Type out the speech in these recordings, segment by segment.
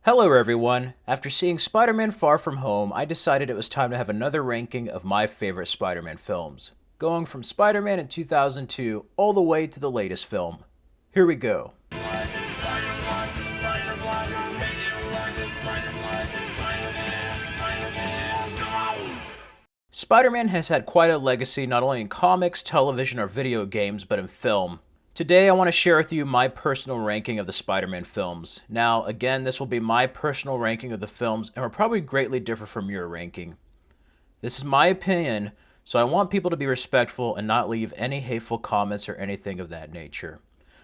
Hello everyone! After seeing Spider-Man Far From Home, I decided it was time to have another ranking of my favorite Spider-Man films, going from Spider-Man in 2002 all the way to the latest film. Here we go. Spider-Man has had quite a legacy not only in comics, television, or video games, but in film. Today I want to share with you my personal ranking of the Spider-Man films. Now, again, this will be my personal ranking of the films and will probably greatly differ from your ranking. This is my opinion, so I want people to be respectful and not leave any hateful comments or anything of that nature.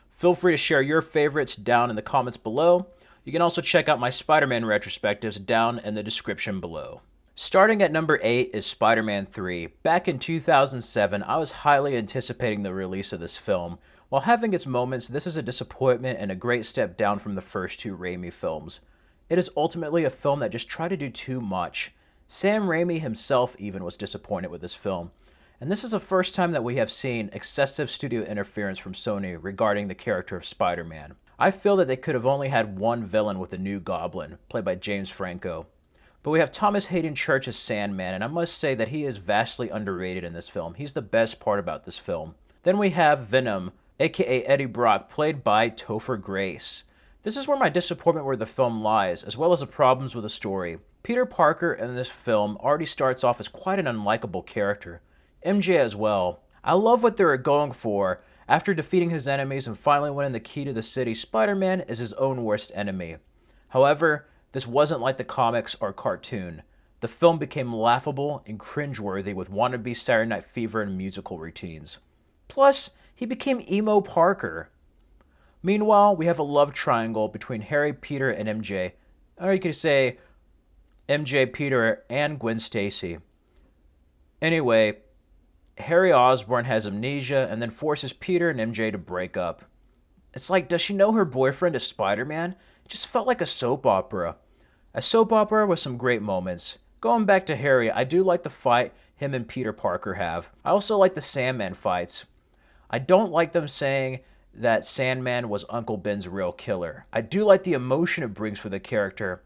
Feel free to share your favorites down in the comments below. You can also check out my Spider-Man retrospectives down in the description below. Starting at number 8 is Spider-Man 3. Back in 2007, I was highly anticipating the release of this film. While having its moments, this is a disappointment and a great step down from the first two Raimi films. It is ultimately a film that just tried to do too much. Sam Raimi himself even was disappointed with this film. And this is the first time that we have seen excessive studio interference from Sony regarding the character of Spider-Man. I feel that they could have only had one villain with the new Goblin, played by James Franco. But we have Thomas Hayden Church as Sandman, and I must say that he is vastly underrated in this film. He's the best part about this film. Then we have Venom, aka Eddie Brock, played by Topher Grace. This is where my disappointment with the film lies, as well as the problems with the story. Peter Parker in this film already starts off as quite an unlikable character. MJ as well. I love what they're going for. After defeating his enemies and finally winning the key to the city, Spider-Man is his own worst enemy. However, this wasn't like the comics or cartoon. The film became laughable and cringeworthy with wannabe Saturday Night Fever and musical routines. Plus, he became emo Parker. Meanwhile, we have a love triangle between Harry, Peter, and MJ. Or you could say MJ, Peter, and Gwen Stacy. Anyway, Harry Osborn has amnesia and then forces Peter and MJ to break up. It's like, does she know her boyfriend is Spider-Man? It just felt like a soap opera. A soap opera with some great moments. Going back to Harry, I do like the fight him and Peter Parker have. I also like the Sandman fights. I don't like them saying that Sandman was Uncle Ben's real killer. I do like the emotion it brings for the character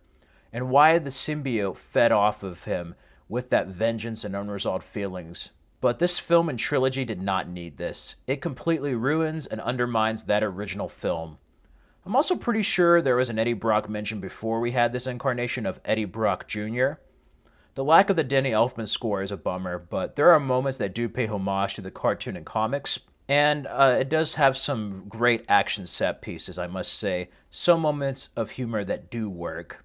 and why the symbiote fed off of him with that vengeance and unresolved feelings. But this film and trilogy did not need this. It completely ruins and undermines that original film. I'm also pretty sure there was an Eddie Brock mentioned before we had this incarnation of Eddie Brock Jr. The lack of the Danny Elfman score is a bummer, but there are moments that do pay homage to the cartoon and comics. And it does have some great action set pieces, I must say. Some moments of humor that do work.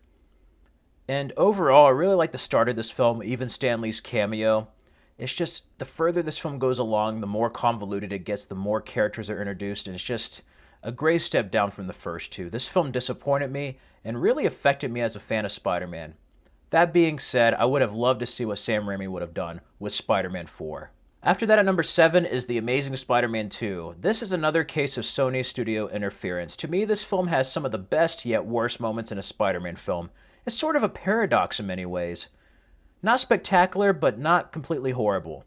And overall, I really like the start of this film, even Stan Lee's cameo. It's just, the further this film goes along, the more convoluted it gets, the more characters are introduced, and it's just a great step down from the first two. This film disappointed me and really affected me as a fan of Spider-Man. That being said, I would have loved to see what Sam Raimi would have done with Spider-Man 4. After that, at number 7 is The Amazing Spider-Man 2. This is another case of Sony studio interference. To me, this film has some of the best yet worst moments in a Spider-Man film. It's sort of a paradox in many ways. Not spectacular, but not completely horrible.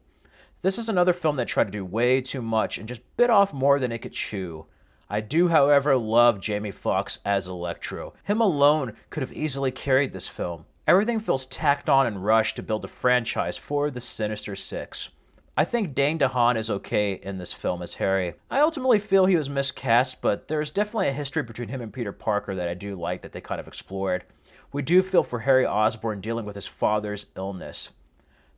This is another film that tried to do way too much and just bit off more than it could chew. I do, however, love Jamie Foxx as Electro. Him alone could have easily carried this film. Everything feels tacked on and rushed to build a franchise for the Sinister Six. I think Dane DeHaan is okay in this film as Harry. I ultimately feel he was miscast, but there's definitely a history between him and Peter Parker that I do like that they kind of explored. We do feel for Harry Osborn dealing with his father's illness.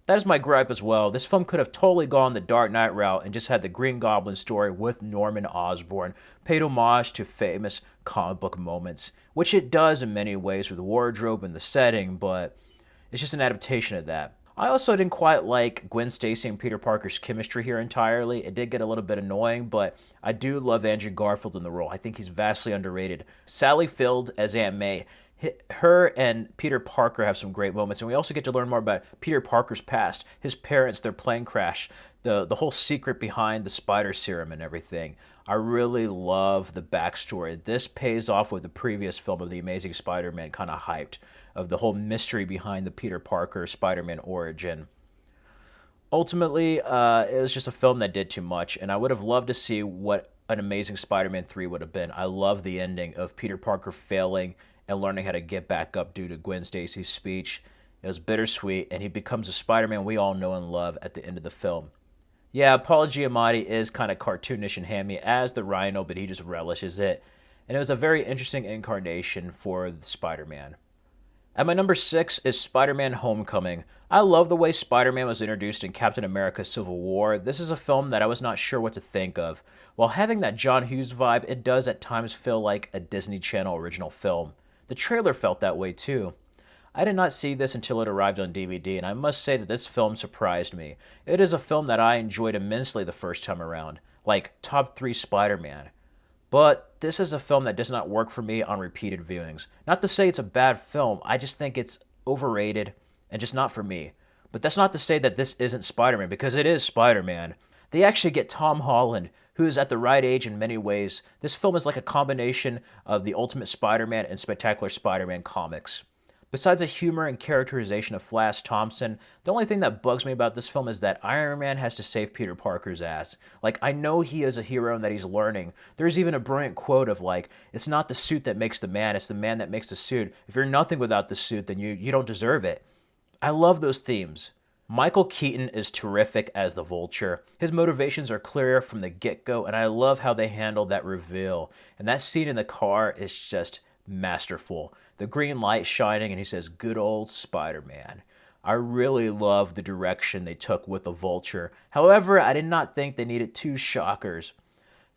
That is my gripe as well. This film could have totally gone the Dark Knight route and just had the Green Goblin story with Norman Osborn, paid homage to famous comic book moments, which it does in many ways with the wardrobe and the setting, but it's just an adaptation of that. I also didn't quite like Gwen Stacy and Peter Parker's chemistry here entirely. It did get a little bit annoying, but I do love Andrew Garfield in the role. I think he's vastly underrated. Sally Field as Aunt May. Her and Peter Parker have some great moments, and we also get to learn more about Peter Parker's past, his parents, their plane crash, the whole secret behind the spider serum and everything. I really love the backstory. This pays off with the previous film of The Amazing Spider-Man kind of hyped, of the whole mystery behind the Peter Parker Spider-Man origin. Ultimately, it was just a film that did too much, and I would have loved to see what an Amazing Spider-Man 3 would have been. I love the ending of Peter Parker failing and learning how to get back up due to Gwen Stacy's speech. It was bittersweet, and he becomes a Spider-Man we all know and love at the end of the film. Yeah, Paul Giamatti is kind of cartoonish and hammy as the Rhino, but he just relishes it. And it was a very interesting incarnation for Spider-Man. At my number 6 is Spider-Man Homecoming. I love the way Spider-Man was introduced in Captain America Civil War. This is a film that I was not sure what to think of. While having that John Hughes vibe, it does at times feel like a Disney Channel original film. The trailer felt that way too. I did not see this until it arrived on DVD, and I must say that this film surprised me. It is a film that I enjoyed immensely the first time around, like top 3 Spider-Man. But this is a film that does not work for me on repeated viewings. Not to say it's a bad film, I just think it's overrated and just not for me. But that's not to say that this isn't Spider-Man, because it is Spider-Man. They actually get Tom Holland, who is at the right age in many ways. This film is like a combination of the Ultimate Spider-Man and Spectacular Spider-Man comics. Besides the humor and characterization of Flash Thompson, the only thing that bugs me about this film is that Iron Man has to save Peter Parker's ass. Like, I know he is a hero and that he's learning. There's even a brilliant quote of like, it's not the suit that makes the man, it's the man that makes the suit. If you're nothing without the suit, then you don't deserve it. I love those themes. Michael Keaton is terrific as the Vulture. His motivations are clear from the get-go, and I love how they handle that reveal. And that scene in the car is just masterful. The green light shining, and he says, "Good old Spider-Man." I really love the direction they took with the Vulture. However, I did not think they needed 2 shockers.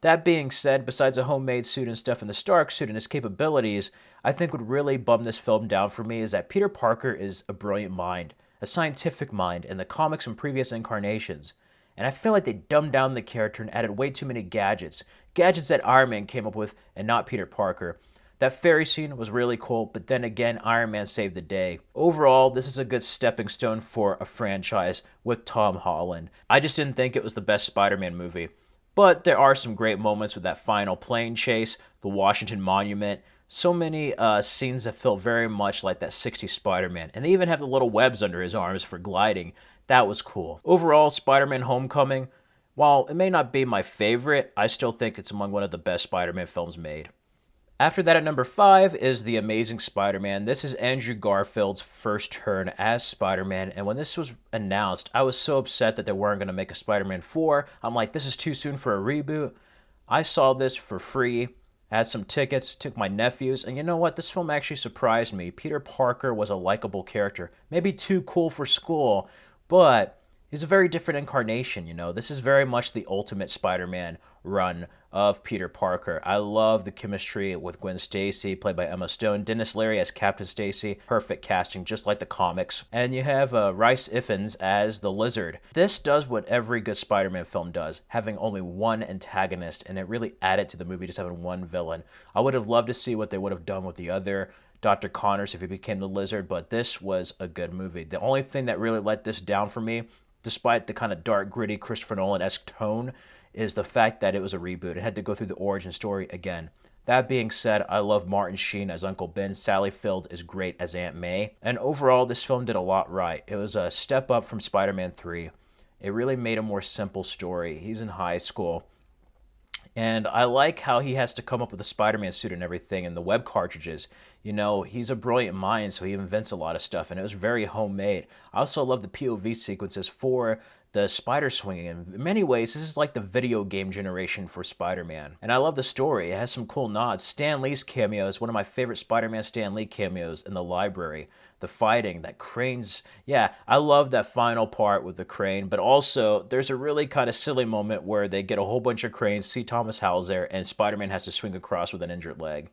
That being said, besides a homemade suit and stuff in the Stark suit and his capabilities, I think what really bummed this film down for me is that Peter Parker is a brilliant mind, a scientific mind in the comics and previous incarnations. And I feel like they dumbed down the character and added way too many gadgets. Gadgets that Iron Man came up with and not Peter Parker. That ferry scene was really cool, but then again, Iron Man saved the day. Overall, this is a good stepping stone for a franchise with Tom Holland. I just didn't think it was the best Spider-Man movie. But there are some great moments with that final plane chase, the Washington Monument, so many scenes that feel very much like that 60s Spider-Man. And they even have the little webs under his arms for gliding. That was cool. Overall, Spider-Man Homecoming, while it may not be my favorite, I still think it's among one of the best Spider-Man films made. After that, at number 5 is The Amazing Spider-Man. This is Andrew Garfield's first turn as Spider-Man, and when this was announced, I was so upset that they weren't going to make a Spider-Man 4. I'm like, this is too soon for a reboot. I saw this for free, had some tickets, took my nephews, and you know what? This film actually surprised me. Peter Parker was a likable character. Maybe too cool for school, but he's a very different incarnation, you know. This is very much the Ultimate Spider-Man run of Peter Parker. I love the chemistry with Gwen Stacy, played by Emma Stone. Dennis Leary as Captain Stacy. Perfect casting, just like the comics. And you have Rhys Ifans as the Lizard. This does what every good Spider-Man film does, having only one antagonist, and it really added to the movie just having one villain. I would have loved to see what they would have done with the other Dr. Connors if he became the Lizard, but this was a good movie. The only thing that really let this down for me, despite the kind of dark, gritty, Christopher Nolan-esque tone, is the fact that it was a reboot. It had to go through the origin story again. That being said, I love Martin Sheen as Uncle Ben. Sally Field is great as Aunt May. And overall, this film did a lot right. It was a step up from Spider-Man 3. It really made a more simple story. He's in high school. And I like how he has to come up with a Spider-Man suit and everything, and the web cartridges. You know, he's a brilliant mind, so he invents a lot of stuff, and it was very homemade. I also love the POV sequences for the spider swinging. In many ways, this is like the video game generation for Spider-Man. And I love the story. It has some cool nods. Stan Lee's cameo is one of my favorite Spider-Man Stan Lee cameos in the library. The fighting, that cranes. Yeah, I love that final part with the crane, but also there's a really kind of silly moment where they get a whole bunch of cranes, see Thomas Howell's there, and Spider-Man has to swing across with an injured leg.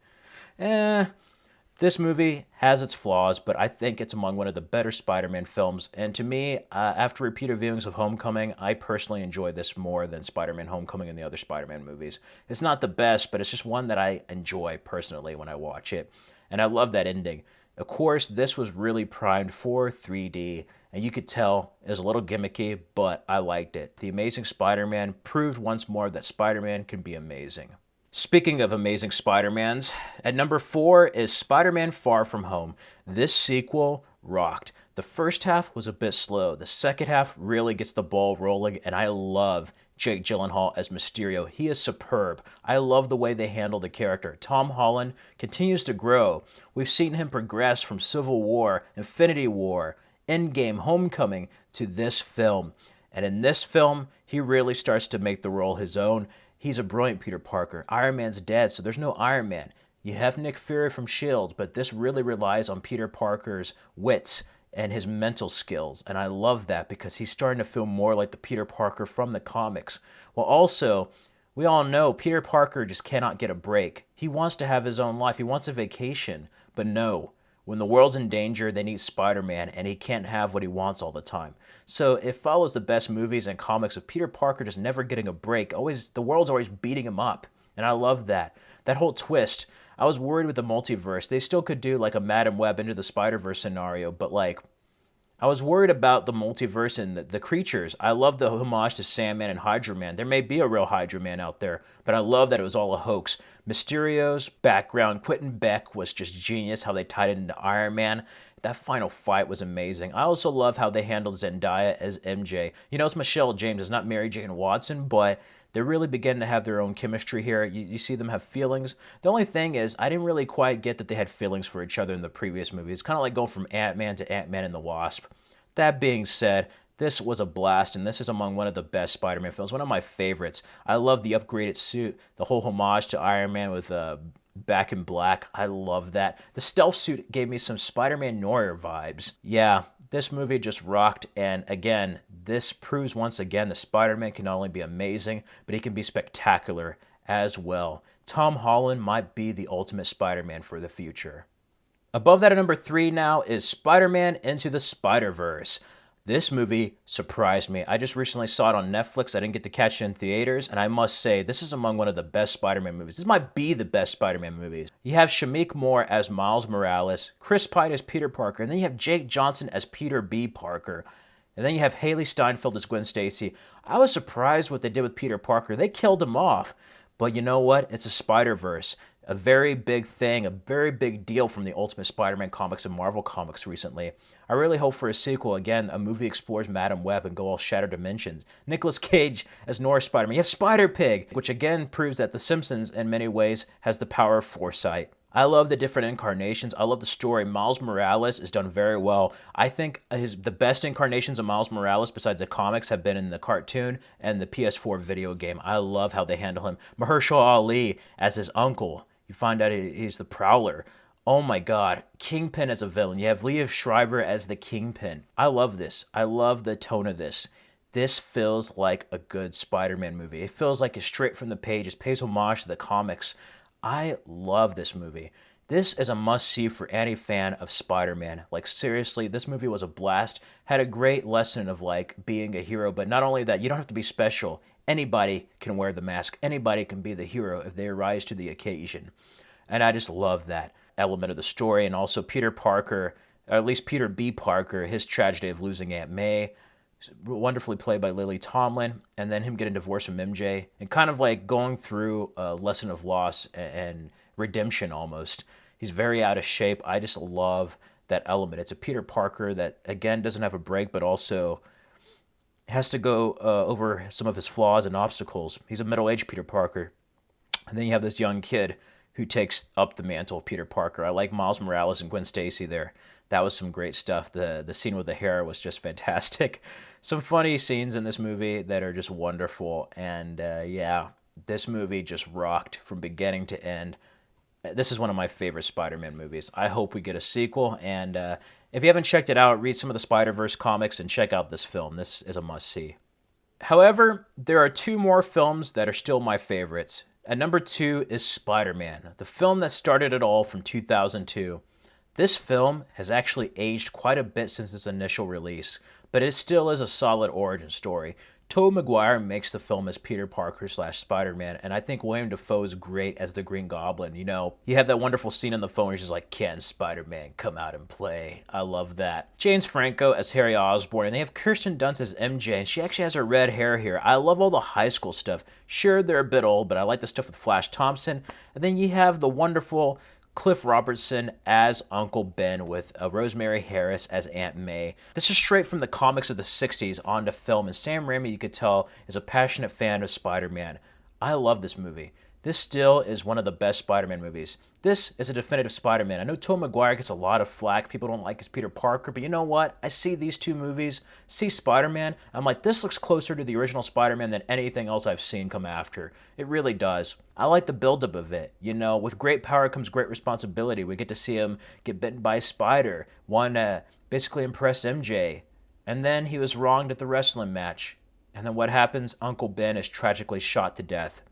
This movie has its flaws, but I think it's among one of the better Spider-Man films. And to me, after repeated viewings of Homecoming, I personally enjoy this more than Spider-Man Homecoming and the other Spider-Man movies. It's not the best, but it's just one that I enjoy personally when I watch it. And I love that ending. Of course, this was really primed for 3D, and you could tell it was a little gimmicky, but I liked it. The Amazing Spider-Man proved once more that Spider-Man can be amazing. Speaking of Amazing Spider-Mans, at number 4 is Spider-Man Far From Home. This sequel rocked. The first half was a bit slow. The second half really gets the ball rolling, and I love Jake Gyllenhaal as Mysterio. He is superb. I love the way they handle the character. Tom Holland continues to grow. We've seen him progress from Civil War, Infinity War, Endgame, Homecoming, to this film. And in this film, he really starts to make the role his own. He's a brilliant Peter Parker. Iron Man's dead, so there's no Iron Man. You have Nick Fury from S.H.I.E.L.D., but this really relies on Peter Parker's wits and his mental skills. And I love that because he's starting to feel more like the Peter Parker from the comics. Well, also, we all know Peter Parker just cannot get a break. He wants to have his own life. He wants a vacation. But no, when the world's in danger, they need Spider-Man, and he can't have what he wants all the time. So it follows the best movies and comics of Peter Parker just never getting a break. The world's always beating him up. And I love that. That whole twist. I was worried with the multiverse. They still could do like a Madam Web Into the Spider-Verse scenario, but like, I was worried about the multiverse and the creatures. I love the homage to Sandman and Hydra Man. There may be a real Hydra Man out there, but I love that it was all a hoax. Mysterio's background, Quentin Beck was just genius, how they tied it into Iron Man. That final fight was amazing. I also love how they handled Zendaya as MJ. You know, it's Michelle James, it's not Mary Jane Watson, but they're really beginning to have their own chemistry here. You see them have feelings. The only thing is, I didn't really quite get that they had feelings for each other in the previous movie. It's kind of like going from Ant-Man to Ant-Man and the Wasp. That being said, this was a blast, and this is among one of the best Spider-Man films, one of my favorites. I love the upgraded suit, the whole homage to Iron Man with Back in Black. I love that. The stealth suit gave me some Spider-Man Noir vibes. Yeah, this movie just rocked, and again, this proves once again that Spider-Man can not only be amazing, but he can be spectacular as well. Tom Holland might be the ultimate Spider-Man for the future. Above that at number 3 now is Spider-Man Into the Spider-Verse. This movie surprised me. I just recently saw it on Netflix. I didn't get to catch it in theaters, and I must say, this is among one of the best Spider-Man movies. This might be the best Spider-Man movies. You have Shameik Moore as Miles Morales, Chris Pine as Peter Parker, and then you have Jake Johnson as Peter B. Parker. And then you have Haley Steinfeld as Gwen Stacy. I was surprised what they did with Peter Parker. They killed him off. But you know what? It's a Spider-Verse. A very big thing, a very big deal from the Ultimate Spider-Man comics and Marvel comics recently. I really hope for a sequel. Again, a movie explores Madam Web and go all shattered dimensions. Nicolas Cage as Norris Spider-Man. You have Spider-Pig, which again proves that The Simpsons in many ways has the power of foresight. I love the different incarnations. I love the story. Miles Morales is done very well. I think the best incarnations of Miles Morales besides the comics have been in the cartoon and the PS4 video game. I love how they handle him. Mahershala Ali as his uncle. You find out he's the Prowler. Oh my God. Kingpin as a villain. You have Liev Schreiber as the Kingpin. I love this. I love the tone of this. This feels like a good Spider-Man movie. It feels like it's straight from the page. It pays homage to the comics. I love this movie. This is a must-see for any fan of Spider-Man. Like, seriously, this movie was a blast. Had a great lesson of, like, being a hero. But not only that, you don't have to be special. Anybody can wear the mask. Anybody can be the hero if they rise to the occasion. And I just love that element of the story. And also Peter Parker, or at least Peter B. Parker, his tragedy of losing Aunt May, wonderfully played by Lily Tomlin, and then him getting divorced from MJ, and kind of like going through a lesson of loss and redemption almost. He's very out of shape. I just love that element. It's a Peter Parker that, again, doesn't have a break, but also has to go over some of his flaws and obstacles. He's a middle-aged Peter Parker. And then you have this young kid who takes up the mantle of Peter Parker. I like Miles Morales and Gwen Stacy there. That was some great stuff. The scene with the hair was just fantastic. Some funny scenes in this movie that are just wonderful. And yeah, this movie just rocked from beginning to end. This is one of my favorite Spider-Man movies. I hope we get a sequel. And if you haven't checked it out, read some of the Spider-Verse comics and check out this film. This is a must-see. However, there are 2 more films that are still my favorites. At number 2 is Spider-Man, the film that started it all from 2002. This film has actually aged quite a bit since its initial release, but it still is a solid origin story. Tobey Maguire makes the film as Peter Parker / Spider-Man, and I think William Dafoe is great as the Green Goblin. You know, you have that wonderful scene on the phone where he's just like, "Can Spider-Man come out and play?" I love that. James Franco as Harry Osborn, and they have Kirsten Dunst as MJ, and she actually has her red hair here. I love all the high school stuff. Sure, they're a bit old, but I like the stuff with Flash Thompson. And then you have the wonderful Cliff Robertson as Uncle Ben with Rosemary Harris as Aunt May. This is straight from the comics of the 60s onto film, and Sam Raimi, you could tell, is a passionate fan of Spider-Man. I love this movie. This still is one of the best Spider-Man movies. This is a definitive Spider-Man. I know Tobey Maguire gets a lot of flack. People don't like his Peter Parker, but you know what? I see these two movies, see Spider-Man, I'm like, this looks closer to the original Spider-Man than anything else I've seen come after. It really does. I like the buildup of it. You know, with great power comes great responsibility. We get to see him get bitten by a spider. One basically impressed MJ. And then he was wronged at the wrestling match. And then what happens? Uncle Ben is tragically shot to death.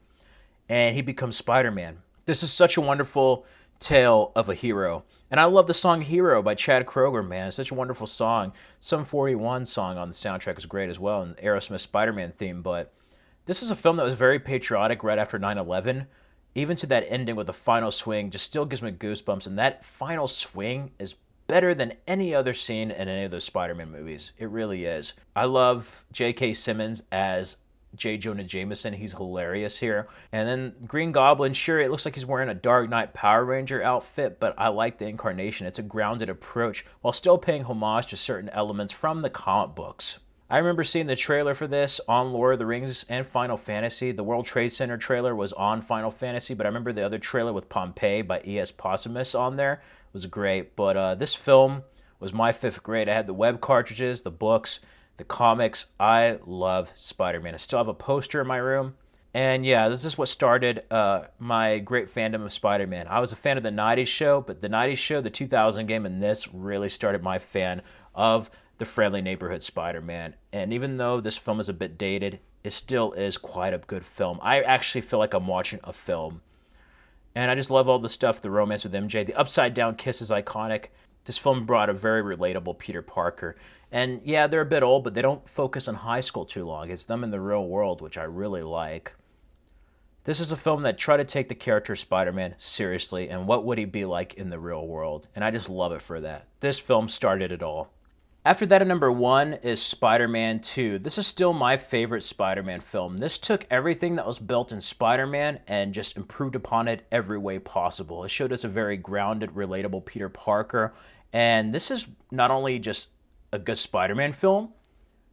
And he becomes Spider-Man. This is such a wonderful tale of a hero. And I love the song Hero by Chad Kroeger, man. It's such a wonderful song. Sum 41 song on the soundtrack is great as well, and Aerosmith's Spider-Man theme. But this is a film that was very patriotic right after 9/11. Even to that ending with the final swing just still gives me goosebumps. And that final swing is better than any other scene in any of those Spider-Man movies. It really is. I love J.K. Simmons as J. Jonah Jameson. He's hilarious here. And then Green Goblin, sure, it looks like he's wearing a Dark Knight Power Ranger outfit, but I like the incarnation. It's a grounded approach while still paying homage to certain elements from the comic books. I remember seeing the trailer for this on Lord of the Rings and Final Fantasy. The World Trade Center trailer was on Final Fantasy, but I remember the other trailer with Pompeii by E.S. Possumus on there. It was great. But this film was my fifth grade. I had the web cartridges, the books, the comics. I love Spider-Man. I still have a poster in my room. And yeah, this is what started my great fandom of Spider-Man. I was a fan of the 90s show, but the 90s show, the 2000 game, and this really started my fan of the friendly neighborhood Spider-Man. And even though this film is a bit dated, it still is quite a good film. I actually feel like I'm watching a film. And I just love all the stuff, the romance with MJ. The upside down kiss is iconic. This film brought a very relatable Peter Parker. And yeah, they're a bit old, but they don't focus on high school too long. It's them in the real world, which I really like. This is a film that tried to take the character of Spider-Man seriously and what would he be like in the real world. And I just love it for that. This film started it all. After that, at number 1 is Spider-Man 2. This is still my favorite Spider-Man film. This took everything that was built in Spider-Man and just improved upon it every way possible. It showed us a very grounded, relatable Peter Parker. And this is not only just a good Spider-Man film,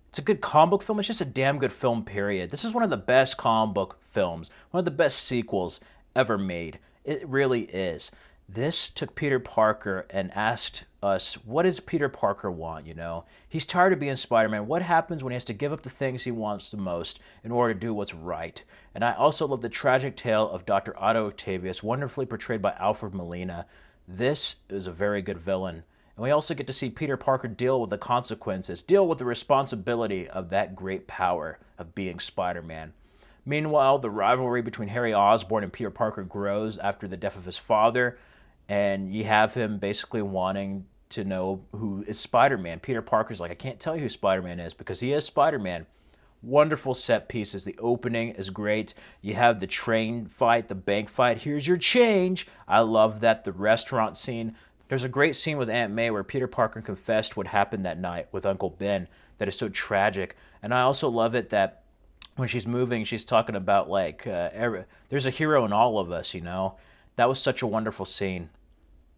it's a good comic book film. It's just a damn good film, period. This is one of the best comic book films, one of the best sequels ever made. It really is. This took Peter Parker and asked us, what does Peter Parker want, you know? He's tired of being Spider-Man. What happens when he has to give up the things he wants the most in order to do what's right? And I also love the tragic tale of Dr. Otto Octavius, wonderfully portrayed by Alfred Molina. This is a very good villain. And we also get to see Peter Parker deal with the consequences, deal with the responsibility of that great power of being Spider-Man. Meanwhile, the rivalry between Harry Osborn and Peter Parker grows after the death of his father, and you have him basically wanting to know who is Spider-Man. Peter Parker's like, I can't tell you who Spider-Man is because he is Spider-Man. Wonderful set pieces. The opening is great. You have the train fight, the bank fight. Here's your change. I love that. The restaurant scene. There's a great scene with Aunt May where Peter Parker confessed what happened that night with Uncle Ben that is so tragic. And I also love it that when she's moving, she's talking about like, there's a hero in all of us, you know. That was such a wonderful scene.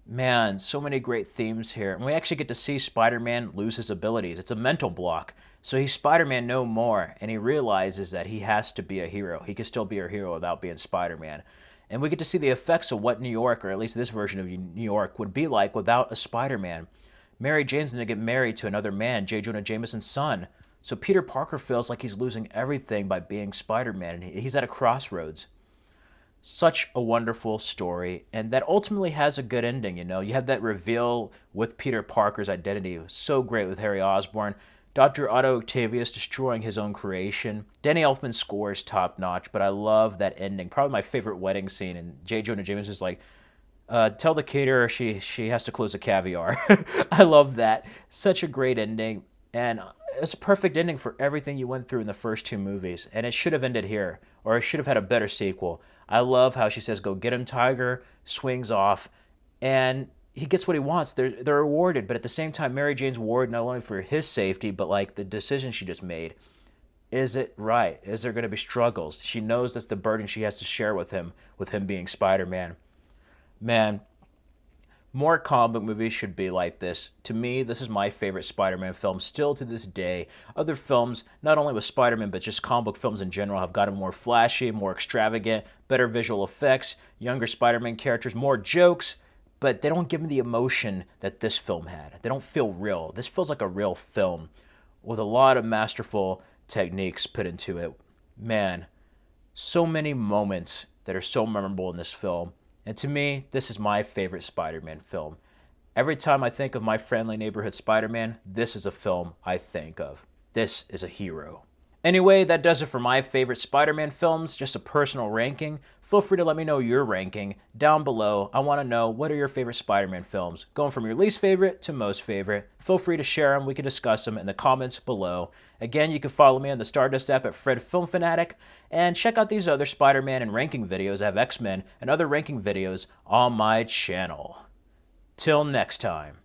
Man, so many great themes here. And we actually get to see Spider-Man lose his abilities. It's a mental block. So he's Spider-Man no more, and he realizes that he has to be a hero. He can still be a hero without being Spider-Man. And we get to see the effects of what New York, or at least this version of New York, would be like without a Spider-Man. Mary Jane's going to get married to another man, J. Jonah Jameson's son. So Peter Parker feels like he's losing everything by being Spider-Man, and he's at a crossroads. Such a wonderful story, and that ultimately has a good ending, you know. You have that reveal with Peter Parker's identity. It was so great with Harry Osborn. Dr. Otto Octavius destroying his own creation. Danny Elfman's score is top-notch, but I love that ending. Probably my favorite wedding scene, and J. Jonah Jameson is like, tell the caterer she has to close the caviar. I love that. Such a great ending, and it's a perfect ending for everything you went through in the first two movies, and it should have ended here, or it should have had a better sequel. I love how she says, go get him, Tiger, swings off, and he gets what he wants. They're rewarded, but at the same time, Mary Jane's worried not only for his safety, but like the decision she just made. Is it right? Is there going to be struggles? She knows that's the burden she has to share with him being Spider-Man. Man, More comic book movies should be like this. To me, this is my favorite Spider-Man film still to this day. Other films, not only with Spider-Man, but just comic book films in general, have gotten more flashy, more extravagant, better visual effects, younger Spider-Man characters, more jokes, but they don't give me the emotion that this film had. They don't feel real. This feels like a real film with a lot of masterful techniques put into it. Man, so many moments that are so memorable in this film. And to me, this is my favorite Spider-Man film. Every time I think of My Friendly Neighborhood Spider-Man, this is a film I think of. This is a hero. Anyway, that does it for my favorite Spider-Man films, just a personal ranking. Feel free to let me know your ranking down below. I want to know, what are your favorite Spider-Man films? Going from your least favorite to most favorite. Feel free to share them. We can discuss them in the comments below. Again, you can follow me on the Stardust app at Fred Film Fanatic, and check out these other Spider-Man and ranking videos. I have X-Men and other ranking videos on my channel. Till next time.